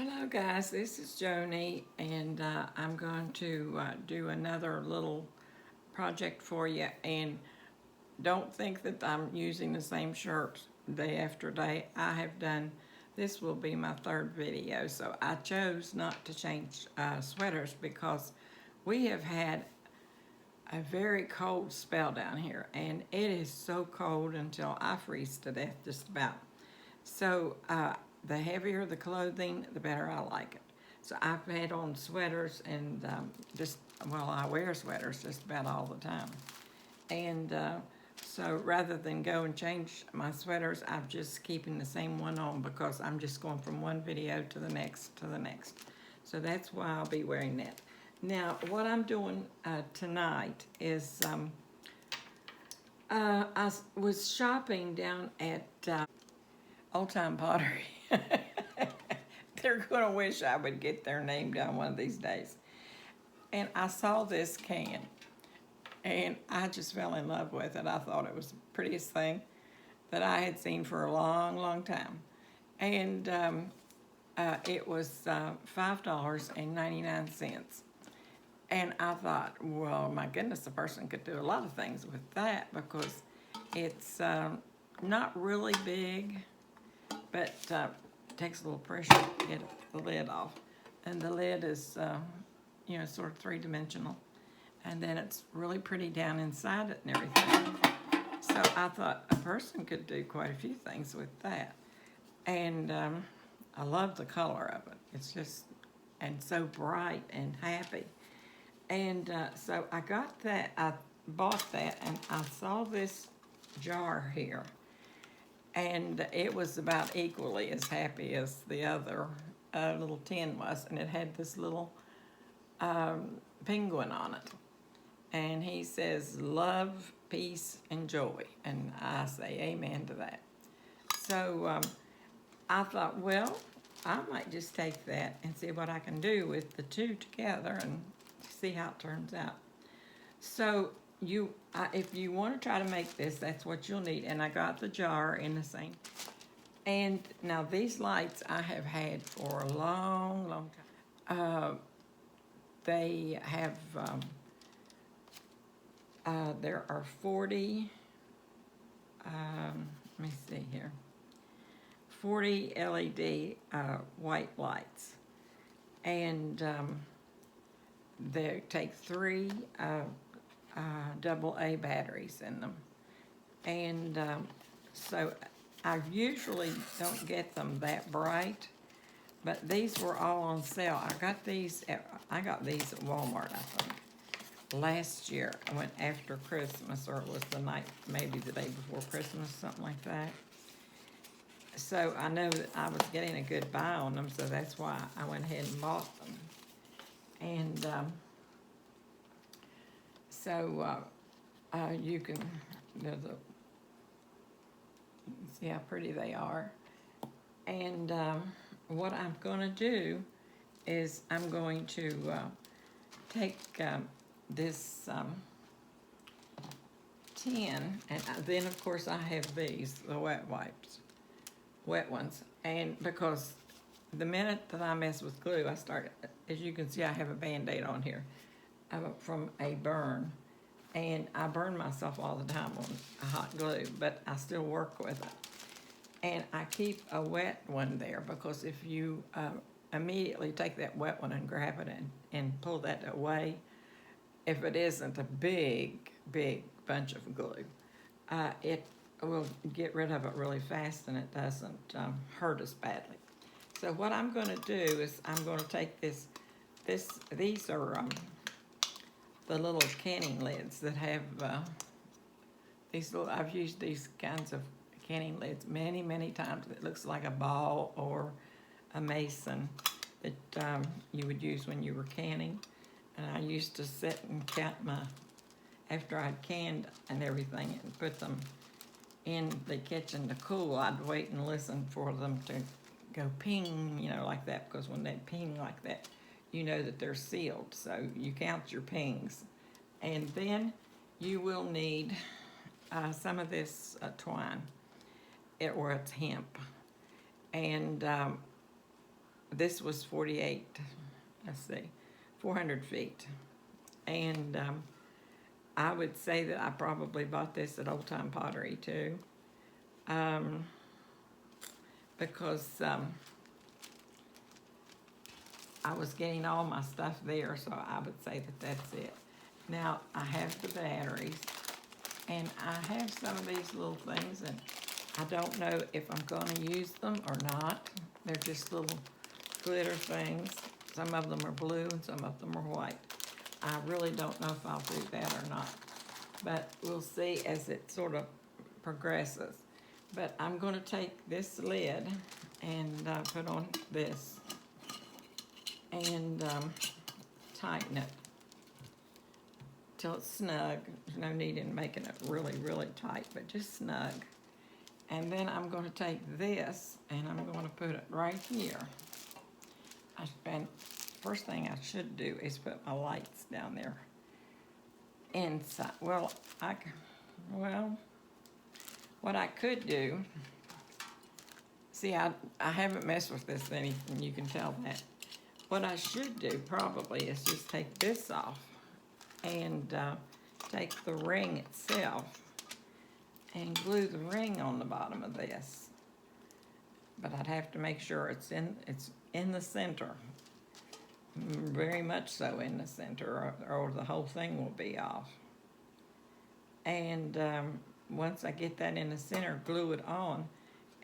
Hello guys, this is Joni and I'm going to do another little project for you, and don't think that I'm using the same shirts day after day. This will be my third video, so I chose not to change sweaters because we have had a very cold spell down here, and it is so cold until I freeze to death just about. So the heavier the clothing, the better I like it. So I've had on sweaters and I wear sweaters just about all the time. And so rather than go and change my sweaters, I'm just keeping the same one on because I'm just going from one video to the next to the next. So that's why I'll be wearing that. Now, what I'm doing tonight is I was shopping down at Old Time Pottery. They're going to wish I would get their name down one of these days. And I saw this can, and I just fell in love with it. I thought it was the prettiest thing that I had seen for a long, long time. And it was $5.99. And I thought, well, my goodness, a person could do a lot of things with that because it's not really big, but it takes a little pressure to get the lid off. And the lid is, sort of three-dimensional. And then it's really pretty down inside it and everything. So I thought a person could do quite a few things with that. And I love the color of it. It's just, and so bright and happy. And so I got that, I bought that, and I saw this jar here. And it was about equally as happy as the other little tin was. And it had this little penguin on it. And he says, love, peace, and joy. And I say amen to that. So I thought, well, I might just take that and see what I can do with the two together and see how it turns out. So if you want to try to make this, that's what you'll need. And I got the jar in the same. And now these lights I have had for a long, long time. They have, there are 40, let me see here, 40 LED white lights. And they take 3 AA batteries in them. And so I usually don't get them that bright, but these were all on sale. I got these at Walmart, I think. Last year, I went after Christmas, or it was the night, maybe the day before Christmas, something like that. So I know that I was getting a good buy on them, so that's why I went ahead and bought them. And you can see how pretty they are. And what I'm going to do is I'm going to take this tin, and then of course I have these, the wet ones, and because the minute that I mess with glue, I start, as you can see, I have a Band-Aid on here from a burn, and I burn myself all the time on hot glue, but I still work with it. And I keep a wet one there because if you immediately take that wet one and grab it and pull that away, if it isn't a big, big bunch of glue, it will get rid of it really fast, and it doesn't hurt us badly. So what I'm going to do is I'm going to take these are the little canning lids that have I've used these kinds of canning lids many, many times. It looks like a ball or a mason that you would use when you were canning. And I used to sit and count after I'd canned and everything and put them in the kitchen to cool, I'd wait and listen for them to go ping, like that, because when they ping like that, you know that they're sealed. So you count your pings. And then you will need some of this twine, or it's hemp. And this was 400 feet. And I would say that I probably bought this at Old Time Pottery too. Because I was getting all my stuff there, so I would say that that's it. Now, I have the batteries, and I have some of these little things, and I don't know if I'm going to use them or not. They're just little glitter things. Some of them are blue and some of them are white. I really don't know if I'll do that or not, but we'll see as it sort of progresses. But I'm going to take this lid and put on this and tighten it till it's snug. There's no need in making it really, really tight, but just snug. And then I'm going to take this and I'm going to put it right here. And first thing I should do is put my lights down there inside. Well, what I could do, see, I haven't messed with this any, and you can tell that. What I should do probably is just take this off and take the ring itself and glue the ring on the bottom of this. But I'd have to make sure it's in the center, very much so in the center, or the whole thing will be off. And once I get that in the center, glue it on,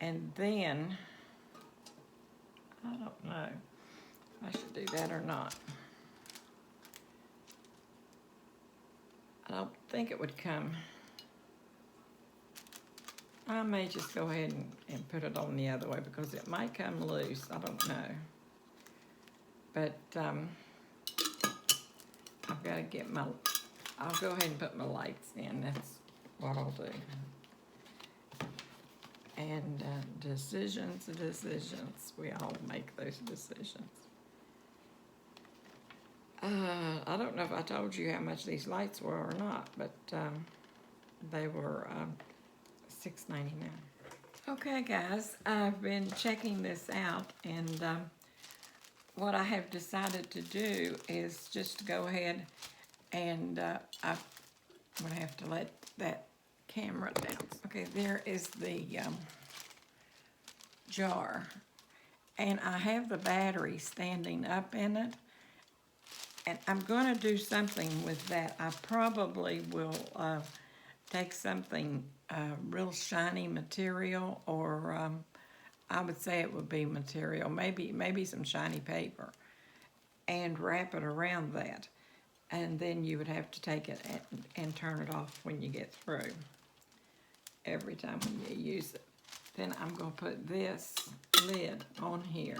and then, I don't know if I should do that or not. I don't think it would come. I may just go ahead and put it on the other way because it might come loose. I don't know. But I've got to get I'll go ahead and put my lights in. That's what I'll do. And decisions. We all make those decisions. I don't know if I told you how much these lights were or not, but they were $6.99. Okay, guys, I've been checking this out, and what I have decided to do is just go ahead and I'm going to have to let that camera down. Okay, there is the jar, and I have the battery standing up in it, and I'm going to do something with that. I probably will take something real shiny material, or I would say it would be material, maybe some shiny paper, and wrap it around that. And then you would have to take it and turn it off when you get through, every time when you use it. Then I'm going to put this lid on here.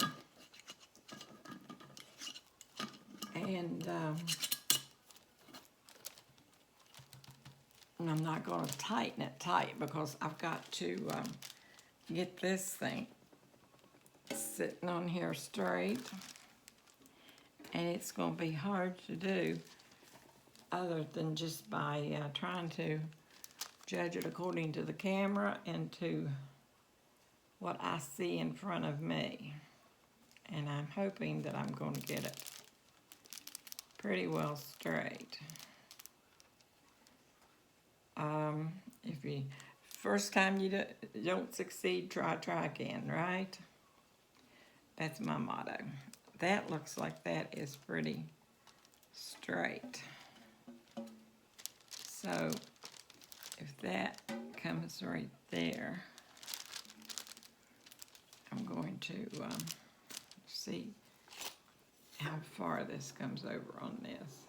And I'm not going to tighten it tight because I've got to get this thing sitting on here straight. And it's going to be hard to do other than just by trying to judge it according to the camera and to what I see in front of me. And I'm hoping that I'm going to get it pretty well straight. If you first time you don't succeed, try again, right? That's my motto. That looks like that is pretty straight. So if that comes right there, I'm going to see how far this comes over on this.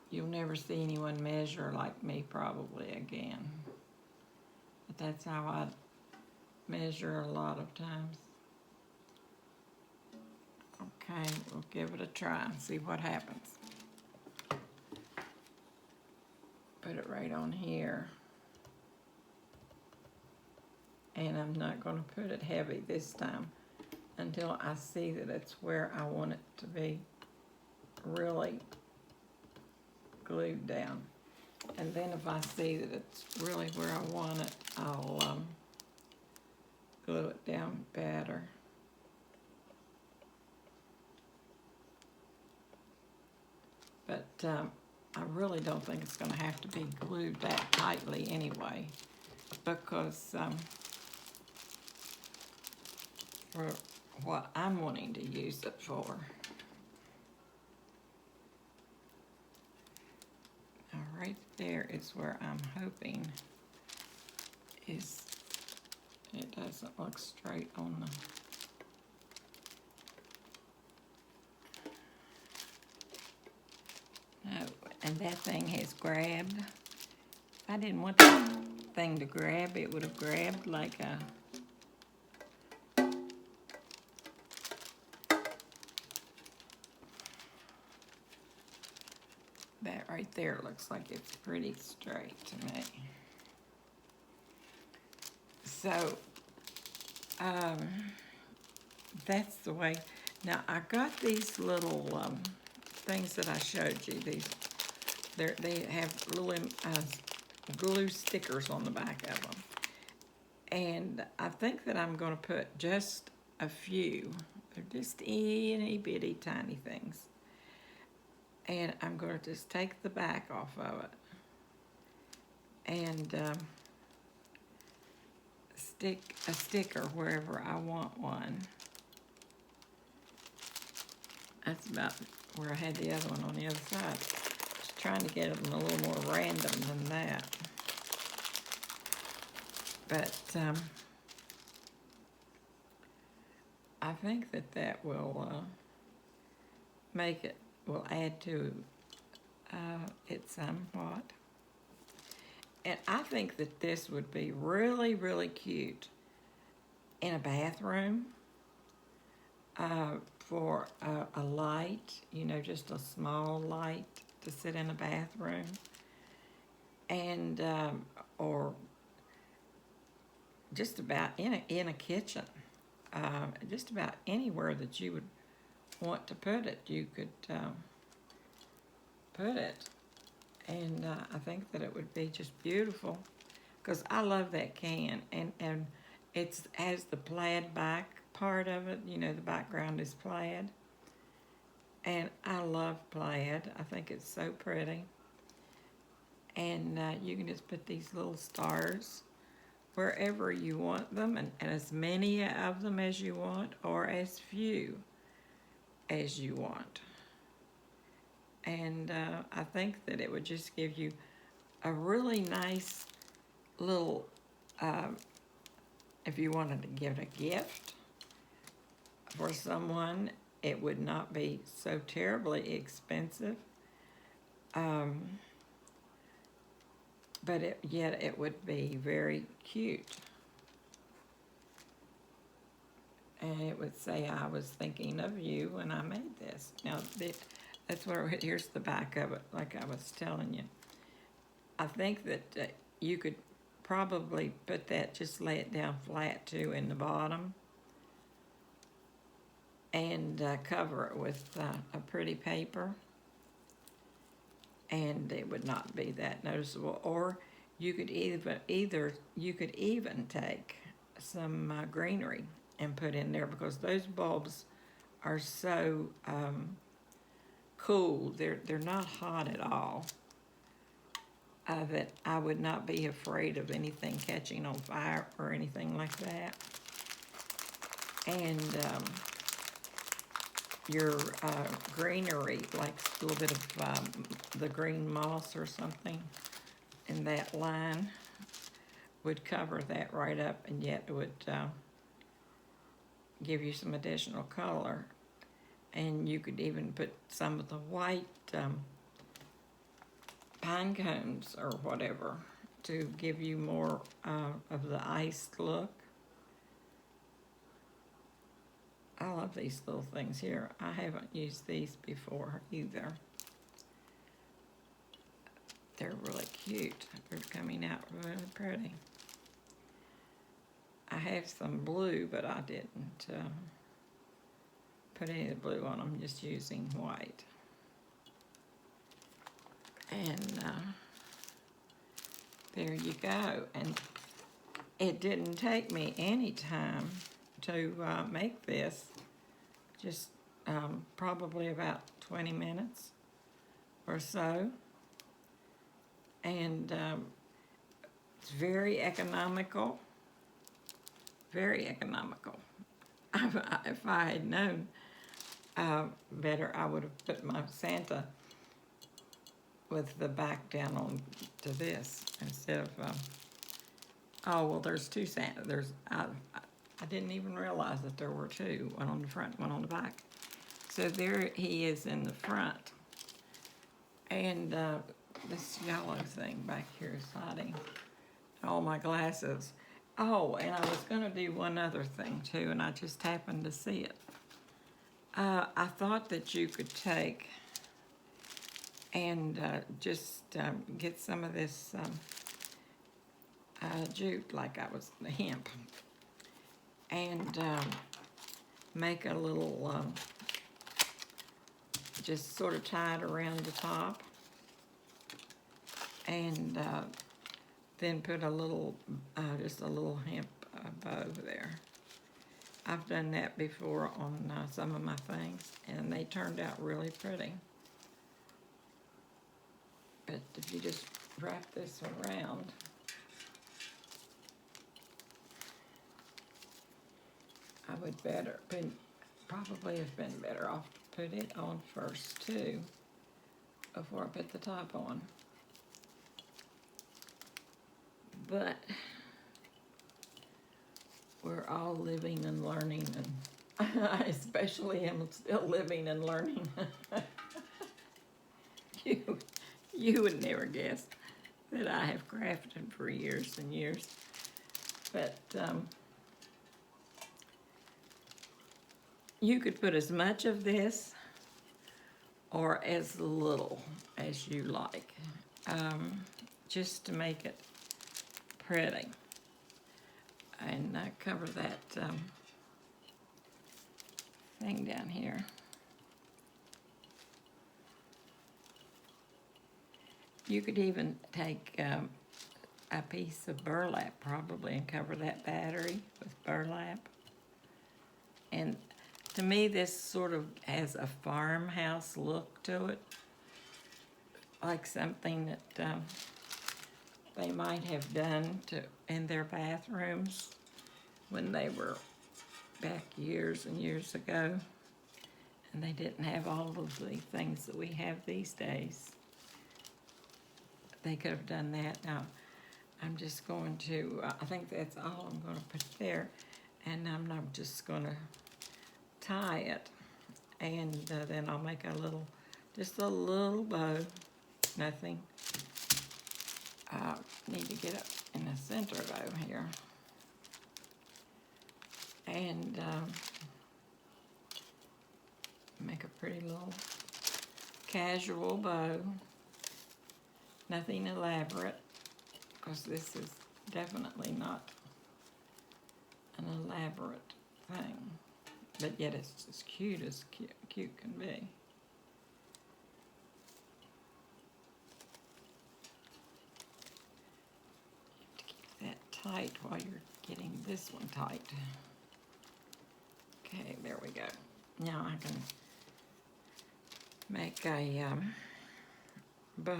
You'll never see anyone measure like me probably again. But that's how I measure a lot of times. Okay, we'll give it a try and see what happens. Put it right on here. And I'm not going to put it heavy this time until I see that it's where I want it to be really glued down. And then if I see that it's really where I want it, I'll glue it down better. but I really don't think it's going to have to be glued that tightly anyway, because for what I'm wanting to use it for. Now right there is where I'm hoping is, it doesn't look straight on the, no, and that thing has grabbed. If I didn't want that thing to grab, it would have grabbed like a, that right there looks like it's pretty straight to me. So, that's the way. Now, I got these little things that I showed you. These, they have little glue stickers on the back of them. And I think that I'm going to put just a few. They're just itty bitty tiny things. And I'm going to just take the back off of it and stick a sticker wherever I want one. That's about where I had the other one on the other side. Just trying to get them a little more random than that. But I think that that will make it, will add to it somewhat. And I think that this would be really, really cute in a bathroom for a light, you know, just a small light to sit in a bathroom. And, or just about in a kitchen. Just about anywhere that you would want to put it, you could put it. And I think that it would be just beautiful, because I love that can, and it has the plaid back part of it, you know, the background is plaid, and I love plaid. I think it's so pretty. And you can just put these little stars wherever you want them, and as many of them as you want, or as few as you want. And I think that it would just give you a really nice little, if you wanted to give a gift for someone, it would not be so terribly expensive. But yet it would be very cute. And it would say, I was thinking of you when I made this. Now, that's where, here's the back of it, like I was telling you. I think that you could probably put that, just lay it down flat too in the bottom, and cover it with a pretty paper, and it would not be that noticeable. Or you could even take some greenery and put in there, because those bulbs are so cool. They're not hot at all. That I would not be afraid of anything catching on fire or anything like that. And your greenery, like a little bit of the green moss or something in that line, would cover that right up, and yet it would give you some additional color. And you could even put some of the white pine cones or whatever to give you more of the iced look. I love these little things here. I haven't used these before either. They're really cute. They're coming out really pretty. I have some blue, but I didn't put any of the blue on them, just using white. And there you go. And it didn't take me any time to make this, just probably about 20 minutes. or so. And it's very economical. Very economical. If I had known better, I would have put my Santa with the back down on to this instead of, oh, well, there's two Santa. I didn't even realize that there were two, one on the front, one on the back. So there he is in the front. And this yellow thing back here is hiding all my glasses. Oh, and I was gonna do one other thing too, and I just happened to see it. I thought that you could take and just get some of this jute, like I was the hemp, and make a little, just sort of tie it around the top, and then put a little, just a little hemp bow there. I've done that before on some of my things, and they turned out really pretty. But if you just wrap this around, I would probably have been better off to put it on first too, before I put the top on. But we're all living and learning, and I especially am still living and learning. You would never guess that I have crafted for years and years. But you could put as much of this or as little as you like, just to make it pretty. And cover that thing down here. You could even take a piece of burlap probably and cover that battery with burlap. And to me, this sort of has a farmhouse look to it, like something that they might have done in their bathrooms when they were back years and years ago, and they didn't have all of the things that we have these days. They could have done that. Now, I'm just going to, I think that's all I'm going to put there, and I'm just going to tie it, and then I'll make a little, just a little bow, nothing. I need to get it in the center though here. And make a pretty little casual bow. Nothing elaborate, because this is definitely not an elaborate thing. But yet it's as cute can be. Tight while you're getting this one tight. Okay, there we go. Now I can make a bow.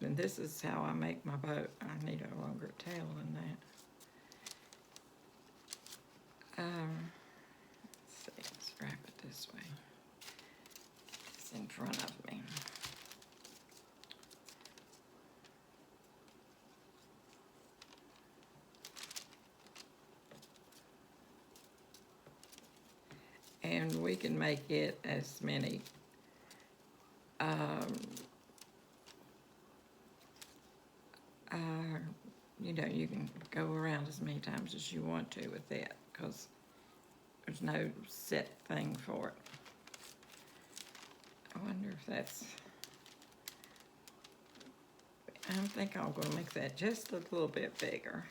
And this is how I make my bow. I need a longer tail than that. Let's see, let's wrap it this way. It's in front of me. And we can make it as many you know, you can go around as many times as you want to with that, because there's no set thing for it. I wonder if that's, I think I'm going to make that just a little bit bigger.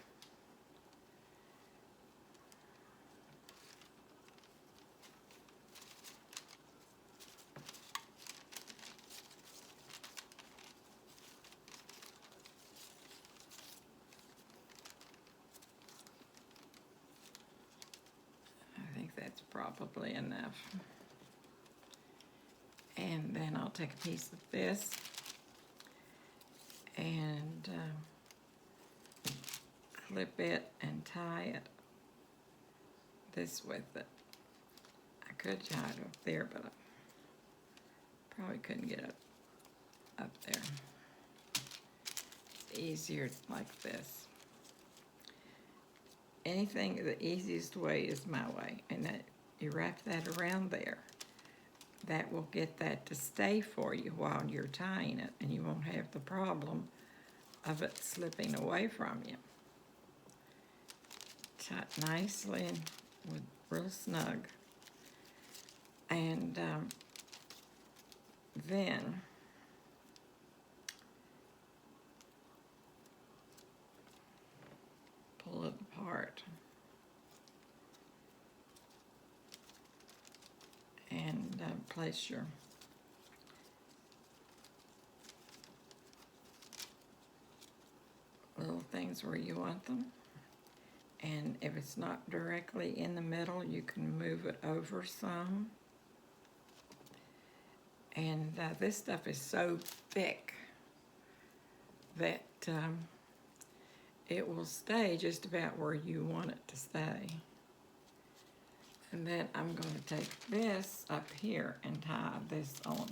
That's probably enough. And then I'll take a piece of this and clip it and tie it this with it. I could tie it up there, but I probably couldn't get it up there. It's easier like this. Anything, the easiest way is my way, and that you wrap that around there. That will get that to stay for you while you're tying it, and you won't have the problem of it slipping away from you. Tie it nicely and with real snug. And then pull it apart. And place your little things where you want them. And if it's not directly in the middle, you can move it over some. And this stuff is so thick that it will stay just about where you want it to stay. And then I'm going to take this up here and tie this on.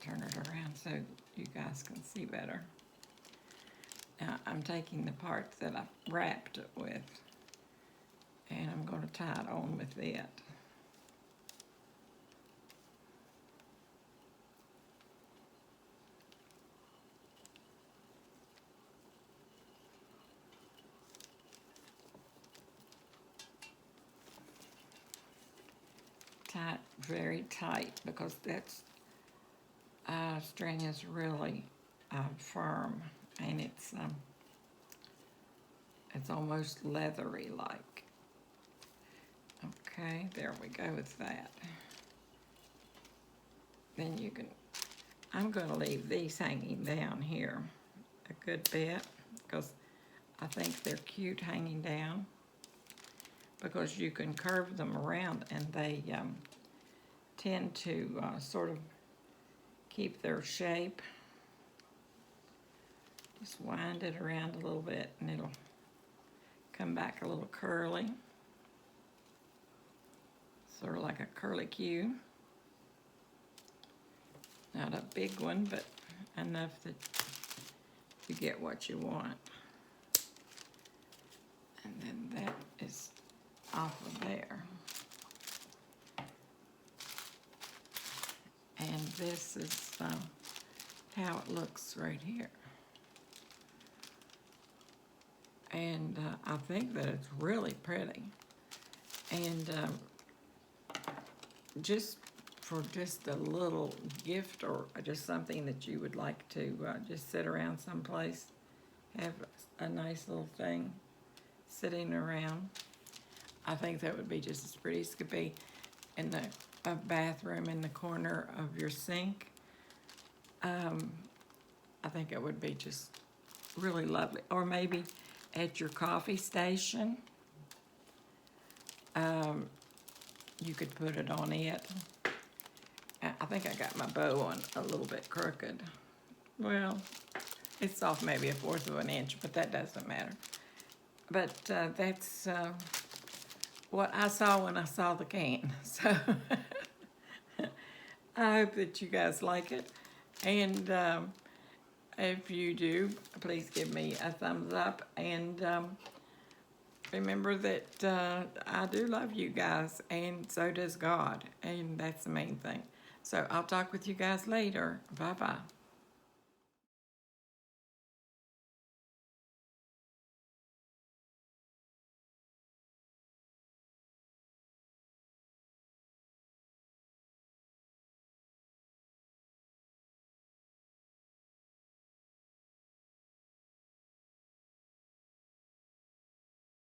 Turn it around so you guys can see better. Now I'm taking the part that I wrapped it with, and I'm going to tie it on with it. Tie it very tight because that string is really firm, and it's almost leathery like. Okay, there we go with that. Then you can, I'm going to leave these hanging down here a good bit because I think they're cute hanging down, because you can curve them around and they tend to sort of keep their shape. Just wind it around a little bit and it'll come back a little curly. Sort of like a curlicue. Not a big one, but enough that you get what you want. And then that is off of there. And this is how it looks right here. And I think that it's really pretty. And just for just a little gift or just something that you would like to just sit around someplace, have a nice little thing sitting around. I think that would be just as pretty as could be in the bathroom in the corner of your sink. I think it would be just really lovely. Or maybe at your coffee station. You could put it on it. I think I got my bow on a little bit crooked. Well, it's off maybe 1/4 of an inch, but that doesn't matter. But that's what I saw when I saw the can. So I hope that you guys like it. And if you do, please give me a thumbs up. And remember that I do love you guys, and so does God. And that's the main thing. So I'll talk with you guys later. Bye-bye.